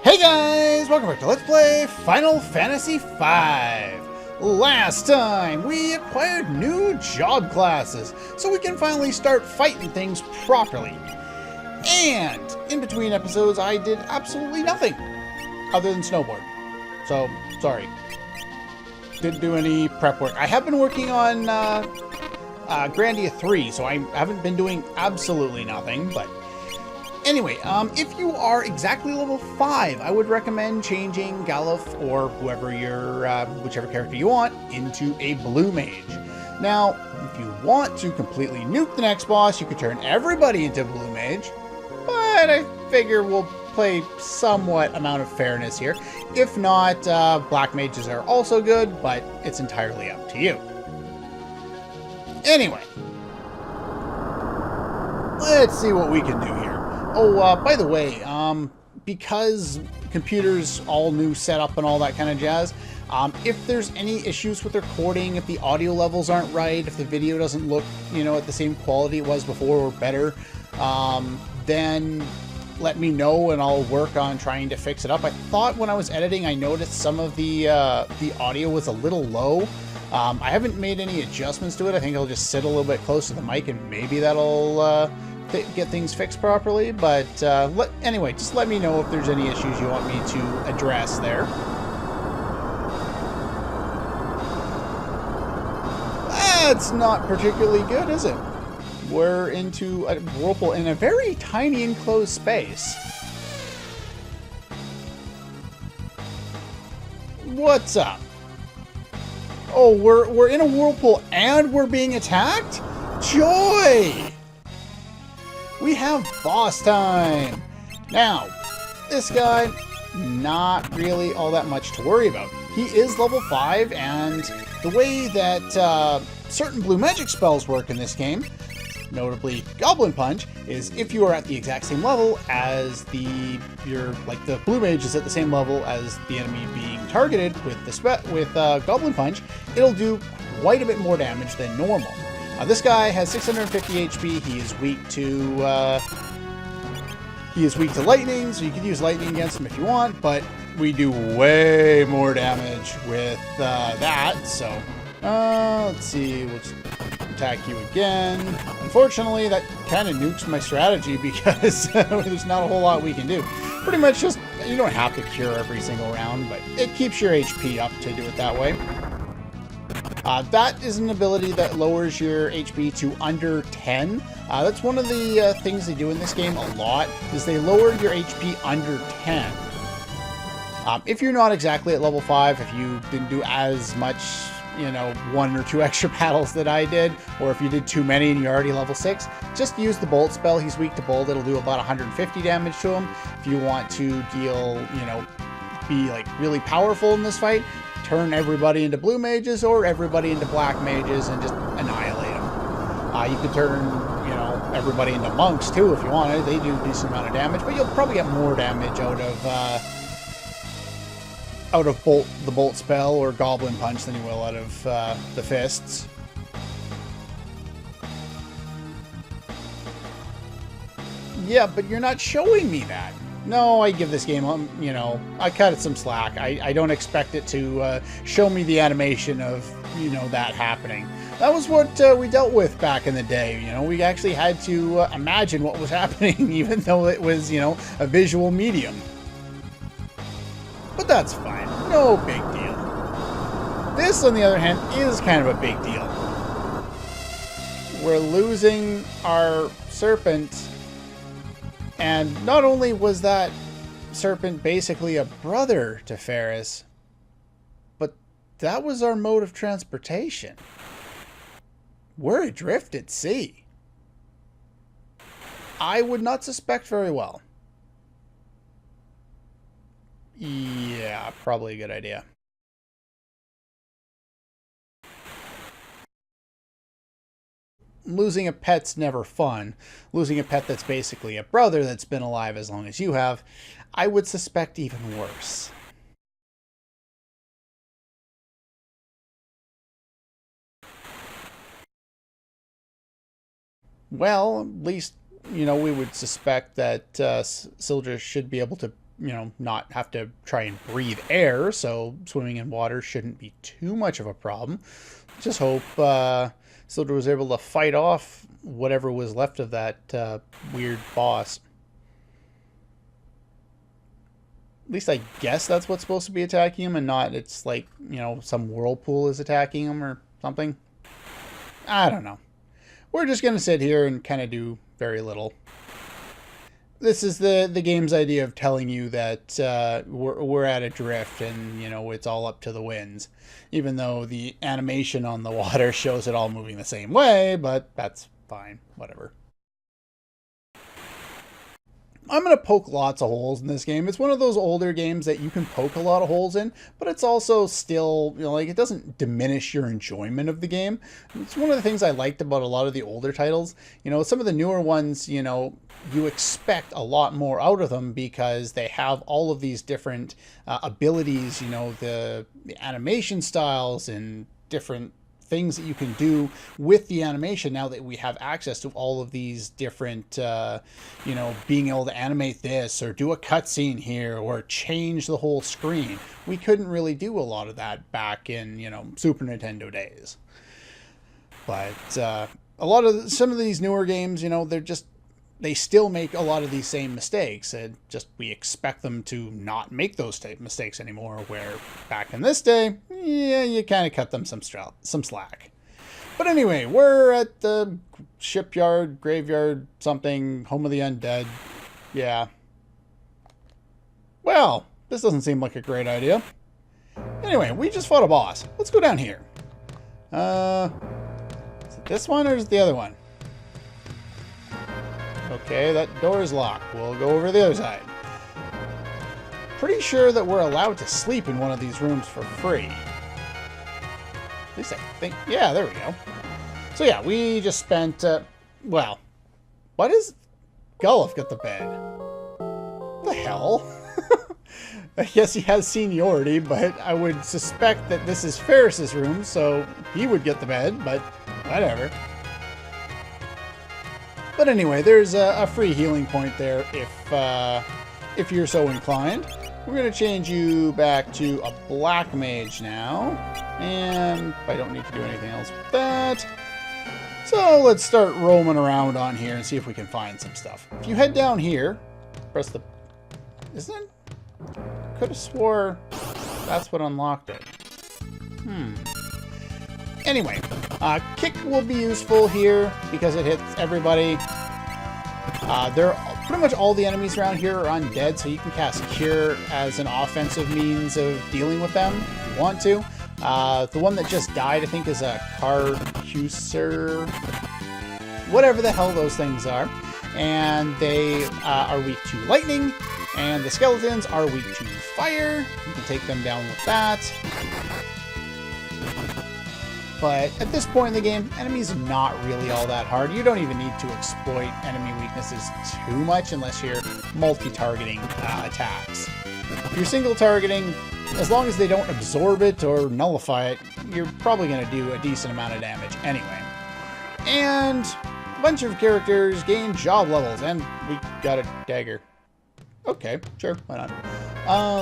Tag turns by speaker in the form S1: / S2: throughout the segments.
S1: Hey guys, welcome back to Let's Play Final Fantasy V. Last time, we acquired new job classes, so we can finally start fighting things properly. And, in between episodes, I did absolutely nothing, other than snowboard. So, sorry. Didn't do any prep work. I have been working on Grandia 3, so I haven't been doing absolutely nothing, but... Anyway, if you are exactly level 5, I would recommend changing Galuf or whoever your, whichever character you want, into a blue mage. Now, if you want to completely nuke the next boss, you could turn everybody into blue mage, but I figure we'll play somewhat amount of fairness here. If not, black mages are also good, but it's entirely up to you. Anyway, let's see what we can do here. Oh, by the way, because computers all new setup and all that kind of jazz, if there's any issues with recording, if the audio levels aren't right, if the video doesn't look, at the same quality it was before or better, then let me know and I'll work on trying to fix it up. I thought when I was editing, I noticed some of the audio was a little low. I haven't made any adjustments to it. I think I'll just sit a little bit close to the mic and maybe that'll get things fixed properly, but anyway, just let me know if there's any issues you want me to address there. That's not particularly good, is it? We're into a whirlpool in a very tiny enclosed space. What's up? Oh, we're in a whirlpool and we're being attacked? Joy! We have boss time! Now, this guy, not really all that much to worry about. He is level 5, and the way that certain blue magic spells work in this game, notably Goblin Punch, is if you are at the exact same level as the blue mage is at the same level as the enemy being targeted with Goblin Punch, it'll do quite a bit more damage than normal. This guy has 650 HP. He is weak to lightning, so you can use lightning against him if you want, but we do way more damage with that, so let's see, we'll just attack you again. Unfortunately, that kind of nukes my strategy because there's not a whole lot we can do. Pretty much just, you don't have to cure every single round, but it keeps your HP up to do it that way. That is an ability that lowers your HP to under 10. That's one of the things they do in this game a lot, is they lower your HP under 10. If you're not exactly at level 5, if you didn't do as much, 1 or 2 extra battles that I did, or if you did too many and you're already level 6, just use the Bolt spell. He's weak to Bolt. It'll do about 150 damage to him. If you want to deal, be like really powerful in this fight, turn everybody into blue mages or everybody into black mages and just annihilate them. You could turn, everybody into monks too if you wanted. They do a decent amount of damage, but you'll probably get more damage out of the Bolt spell or Goblin Punch than you will out of the fists. Yeah, but you're not showing me that. No, I give this game, I cut it some slack. I don't expect it to show me the animation of, that happening. That was what we dealt with back in the day. We actually had to imagine what was happening, even though it was, a visual medium. But that's fine. No big deal. This, on the other hand, is kind of a big deal. We're losing our serpent. And not only was that serpent basically a brother to Ferris, but that was our mode of transportation. We're adrift at sea. I would not suspect very well. Yeah, probably a good idea. Losing a pet's never fun. Losing a pet that's basically a brother that's been alive as long as you have, I would suspect even worse. Well, at least, we would suspect that Sildra should be able to you know, not have to try and breathe air, so swimming in water shouldn't be too much of a problem. Just hope Sildur was able to fight off whatever was left of that weird boss. At least I guess that's what's supposed to be attacking him, and not it's like, you know, some whirlpool is attacking him or something. I don't know. We're just going to sit here and kind of do very little. This is the game's idea of telling you that we're at a drift and, you know, it's all up to the winds. Even though the animation on the water shows it all moving the same way, but that's fine. Whatever. I'm going to poke lots of holes in this game. It's one of those older games that you can poke a lot of holes in, but it's also still, you know, like, it doesn't diminish your enjoyment of the game. It's one of the things I liked about a lot of the older titles. You know, some of the newer ones, you know, you expect a lot more out of them because they have all of these different abilities, you know, the animation styles and different things that you can do with the animation now that we have access to all of these different, you know, being able to animate this or do a cutscene here or change the whole screen. We couldn't really do a lot of that back in, you know, Super Nintendo days. But some of these newer games, you know, they still make a lot of these same mistakes, and just we expect them to not make those type mistakes anymore, where back in this day, yeah, you kind of cut them some slack. But anyway, we're at the shipyard, graveyard, something, home of the undead. Yeah. Well, this doesn't seem like a great idea. Anyway, we just fought a boss. Let's go down here. Is it this one or is it the other one? Okay, that door is locked. We'll go over to the other side. Pretty sure that we're allowed to sleep in one of these rooms for free. At least I think. Yeah, there we go. So yeah, we just spent, well, why does Gullif get the bed? What the hell? I guess he has seniority, but I would suspect that this is Ferris's room, so he would get the bed, but whatever. But anyway, there's a free healing point there if you're so inclined. We're going to change you back to a black mage now. And I don't need to do anything else with that. So let's start roaming around on here and see if we can find some stuff. If you head down here, press the... Isn't it? Could have swore that's what unlocked it. Anyway, kick will be useful here because it hits everybody. Pretty much all the enemies around here are undead, so you can cast Cure as an offensive means of dealing with them if you want to. The one that just died, I think, is a Carcuser, whatever the hell those things are. And they are weak to lightning, and the skeletons are weak to fire. You can take them down with that. But at this point in the game, enemies are not really all that hard. You don't even need to exploit enemy weaknesses too much unless you're multi-targeting attacks. If you're single targeting, as long as they don't absorb it or nullify it, you're probably going to do a decent amount of damage anyway. And a bunch of characters gain job levels, and we got a dagger. Okay, sure, why not?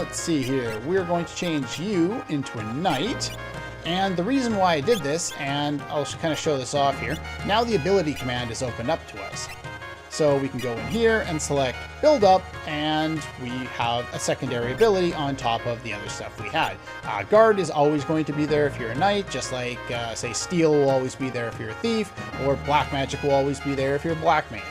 S1: Let's see here. We're going to change you into a knight. And the reason why I did this, and I'll kind of show this off here, now the ability command is opened up to us. So we can go in here and select build up, and we have a secondary ability on top of the other stuff we had. Guard is always going to be there if you're a knight, just like, say, steel will always be there if you're a thief, or black magic will always be there if you're a black mage.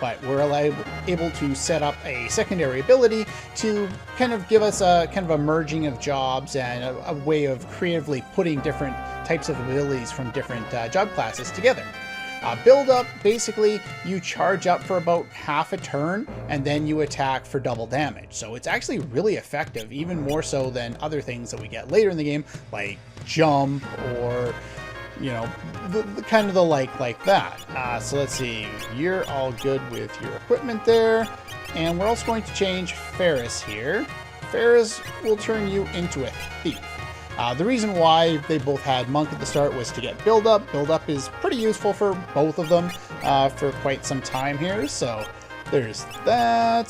S1: But we're able to set up a secondary ability to kind of give us a kind of a merging of jobs and a way of creatively putting different types of abilities from different job classes together. Build up, basically, you charge up for about half a turn, and then you attack for double damage. So it's actually really effective, even more so than other things that we get later in the game, like jump or... you know, the kind of the like that. So let's see, you're all good with your equipment there. And we're also going to change Ferris here. Ferris will turn you into a thief. The reason why they both had monk at the start was to get build up. Build up is pretty useful for both of them for quite some time here. So there's that.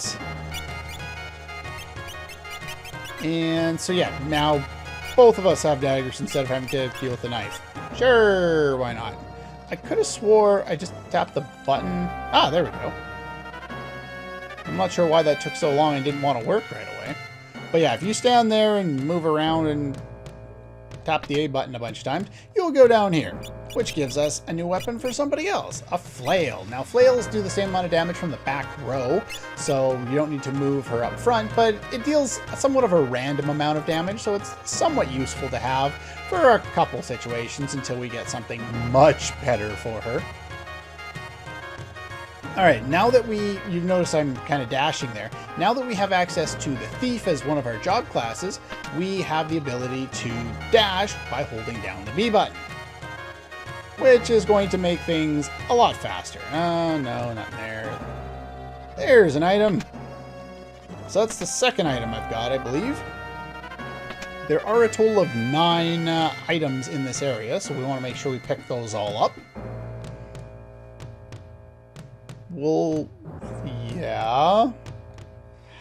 S1: And so yeah, now both of us have daggers instead of having to deal with the knife. Sure, why not? I could have swore I just tapped the button. Ah, there we go. I'm not sure why that took so long and didn't want to work right away. But yeah, if you stand there and move around and tap the A button a bunch of times, you'll go down here, which gives us a new weapon for somebody else, a flail. Now, flails do the same amount of damage from the back row, so you don't need to move her up front, but it deals somewhat of a random amount of damage, so it's somewhat useful to have for a couple situations until we get something much better for her. Alright, now that you've noticed I'm kind of dashing there, now that we have access to the Thief as one of our job classes, we have the ability to dash by holding down the B button, which is going to make things a lot faster. Oh, no, not there. There's an item. So that's the second item I've got, I believe. There are a total of 9 items in this area, so we want to make sure we pick those all up. Well, yeah.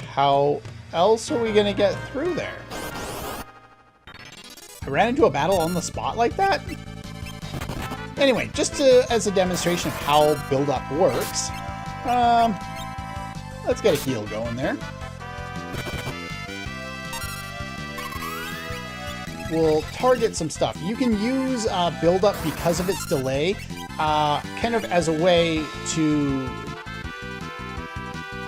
S1: How else are we going to get through there? I ran into a battle on the spot like that? Anyway, just as a demonstration of how build-up works, let's get a heal going there. We'll target some stuff. You can use build-up because of its delay, kind of as a way to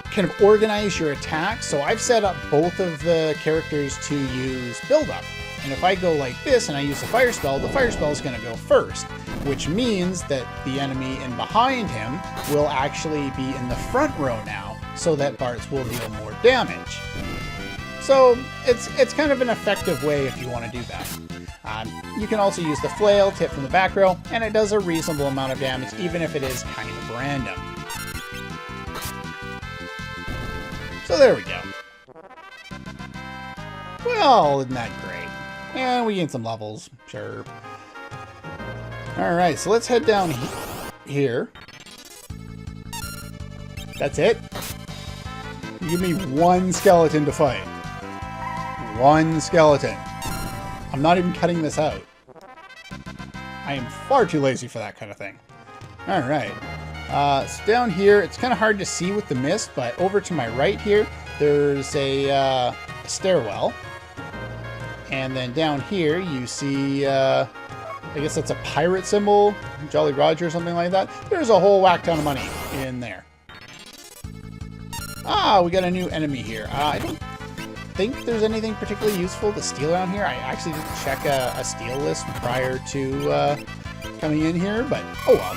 S1: kind of organize your attacks. So I've set up both of the characters to use build-up. And if I go like this and I use the fire spell is going to go first, which means that the enemy in behind him will actually be in the front row now, so that Bart's will deal more damage. So it's kind of an effective way if you want to do that. You can also use the flail, tip from the back row, and it does a reasonable amount of damage, even if it is kind of random. So there we go. Well, isn't that great? And we gain some levels, sure. Alright, so let's head down here. That's it? You give me one skeleton to fight. One skeleton. I'm not even cutting this out. I am far too lazy for that kind of thing. Alright. So down here, it's kind of hard to see with the mist, but over to my right here, there's a stairwell. And then down here, you see, I guess that's a pirate symbol, Jolly Roger or something like that. There's a whole whack ton of money in there. Ah, we got a new enemy here. I don't think there's anything particularly useful to steal around here. I actually didn't check a steal list prior to coming in here, but oh well.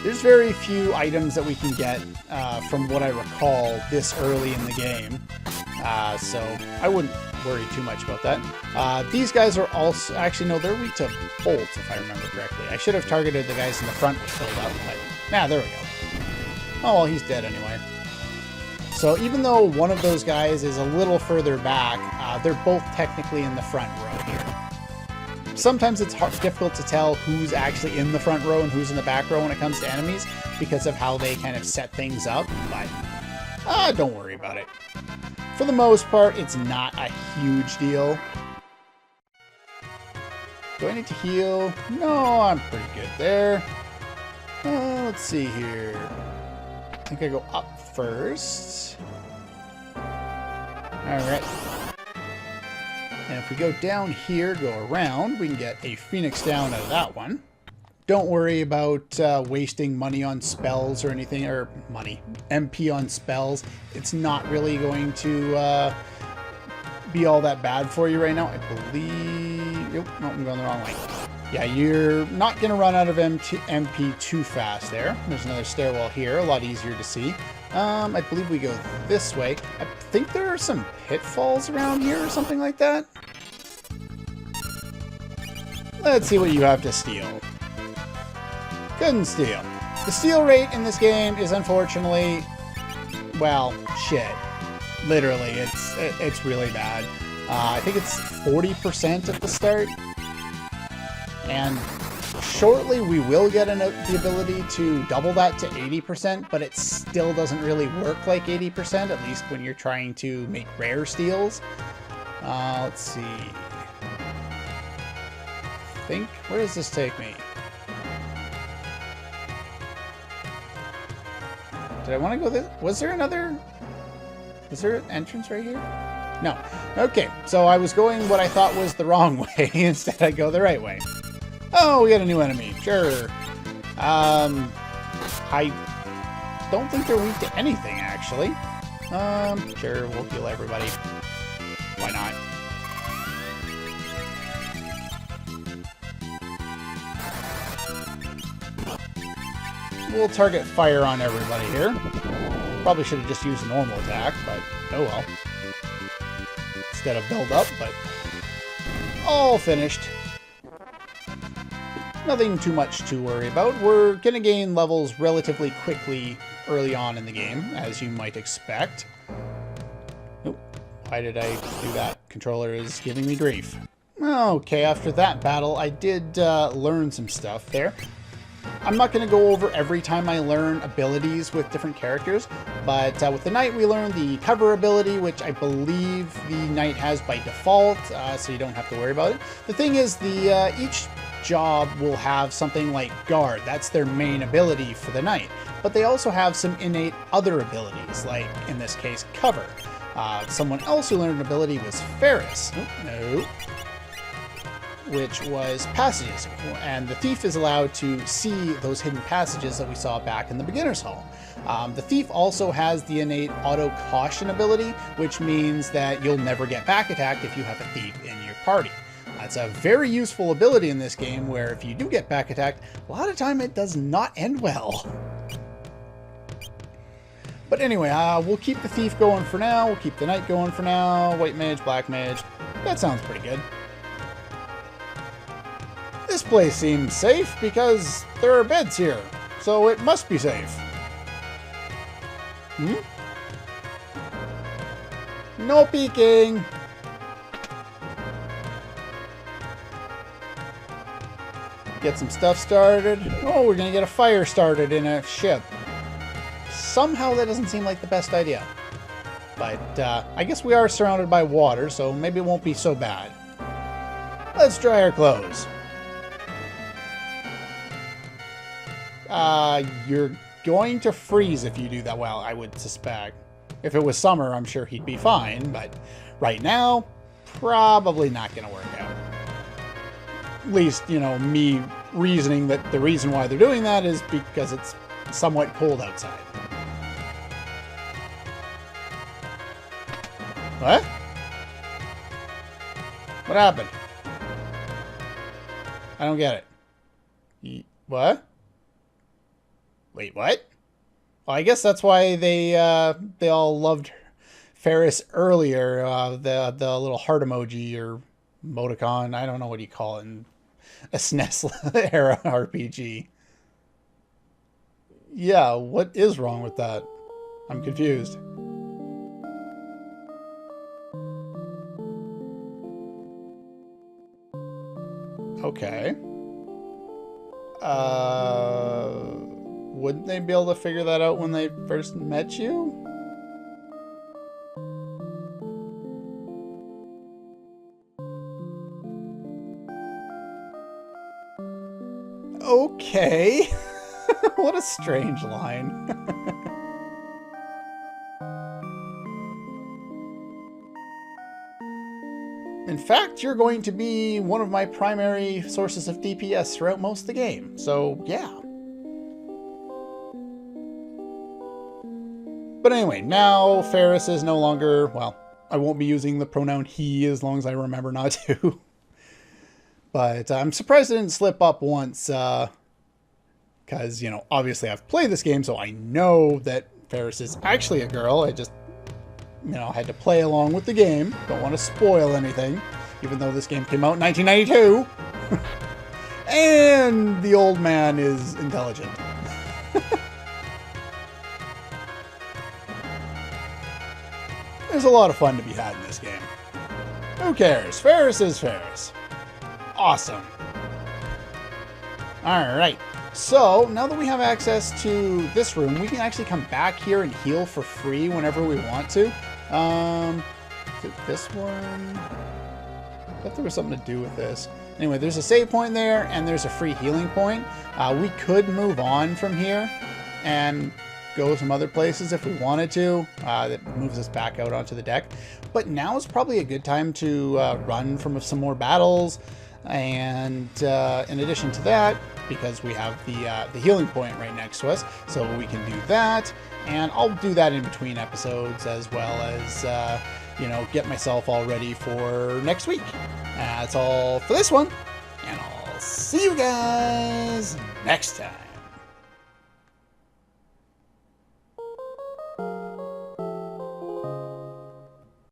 S1: There's very few items that we can get from what I recall this early in the game, so I wouldn't worry too much about that. These guys are also, actually no, they're weak to bolts if I remember correctly. I should have targeted the guys in the front with build up, but nah, there we go. Oh well, he's dead anyway. So even though one of those guys is a little further back, they're both technically in the front row here. Sometimes it's difficult to tell who's actually in the front row and who's in the back row when it comes to enemies because of how they kind of set things up, but don't worry about it. For the most part, it's not a huge deal. Do I need to heal? No, I'm pretty good there. Let's see here. I think I go up first. Alright. And if we go down here, go around, we can get a Phoenix down out of that one. Don't worry about wasting money on spells or anything, or MP on spells. It's not really going to be all that bad for you right now. I believe... Nope, no, I'm going the wrong way. Yeah, you're not going to run out of MP too fast there. There's another stairwell here, a lot easier to see. I believe we go this way. I think there are some pitfalls around here or something like that. Let's see what you have to steal. Couldn't steal. The steal rate in this game is unfortunately, well, shit. Literally, it's really bad. I think it's 40% at the start. And shortly we will get the ability to double that to 80%, but it still doesn't really work like 80%, at least when you're trying to make rare steals. Let's see. Where does this take me? Did I want to go this? Was there an entrance right here? No. Okay, so I was going what I thought was the wrong way. Instead, I go the right way. Oh, we got a new enemy. Sure. I don't think they're weak to anything, actually. Sure, we'll heal everybody. Why not? We'll target fire on everybody here. Probably should have just used a normal attack, but oh well. Instead of build up, but all finished. Nothing too much to worry about. We're going to gain levels relatively quickly early on in the game, as you might expect. Nope. Why did I do that? Controller is giving me grief. Okay, after that battle, I did learn some stuff there. I'm not going to go over every time I learn abilities with different characters, but with the knight we learned the cover ability, which I believe the knight has by default, so you don't have to worry about it. The thing is, each job will have something like guard. That's their main ability for the knight, but they also have some innate other abilities, like in this case cover. Someone else who learned an ability was Ferris. No. Which was passages, and the thief is allowed to see those hidden passages that we saw back in the beginner's hall. The thief also has the innate auto caution ability, which means that you'll never get back attacked if you have a thief in your party. That's a very useful ability in this game, where if you do get back attacked, a lot of time it does not end well. But anyway, we'll keep the thief going for now, we'll keep the knight going for now, white mage, black mage, that sounds pretty good. This place seems safe because there are beds here, so it must be safe. No peeking. Get some stuff started. Oh, we're gonna get a fire started in a ship. Somehow that doesn't seem like the best idea. But I guess we are surrounded by water, so maybe it won't be so bad. Let's dry our clothes. You're going to freeze if you do that. Well, I would suspect. If it was summer, I'm sure he'd be fine, but right now, probably not going to work out. At least, you know, me reasoning that the reason why they're doing that is because it's somewhat cold outside. What? What happened? I don't get it. What? Wait, what? Well, I guess that's why they all loved Ferris earlier. The little heart emoji or emoticon. I don't know what you call it in a SNES era RPG. Yeah, what is wrong with that? I'm confused. Okay. Wouldn't they be able to figure that out when they first met you? Okay. What a strange line. In fact, you're going to be one of my primary sources of DPS throughout most of the game, so yeah. But anyway, now Ferris is no longer, well, I won't be using the pronoun he as long as I remember not to. But I'm surprised I didn't slip up once, because, you know, obviously I've played this game, so I know that Ferris is actually a girl. I just, you know, had to play along with the game. Don't want to spoil anything, even though this game came out in 1992. And the old man is intelligent. There's a lot of fun to be had in this game. Who cares? Ferris is Ferris. Awesome. All right. So now that we have access to this room, we can actually come back here and heal for free whenever we want to. Is it this one? I thought there was something to do with this. Anyway, there's a save point there, and there's a free healing point. We could move on from here and go some other places if we wanted to. That moves us back out onto the deck. But now is probably a good time to run from some more battles. And in addition to that, because we have the healing point right next to us, so we can do that. And I'll do that in between episodes, as well as you know, get myself all ready for next week. That's all for this one, and I'll see you guys next time.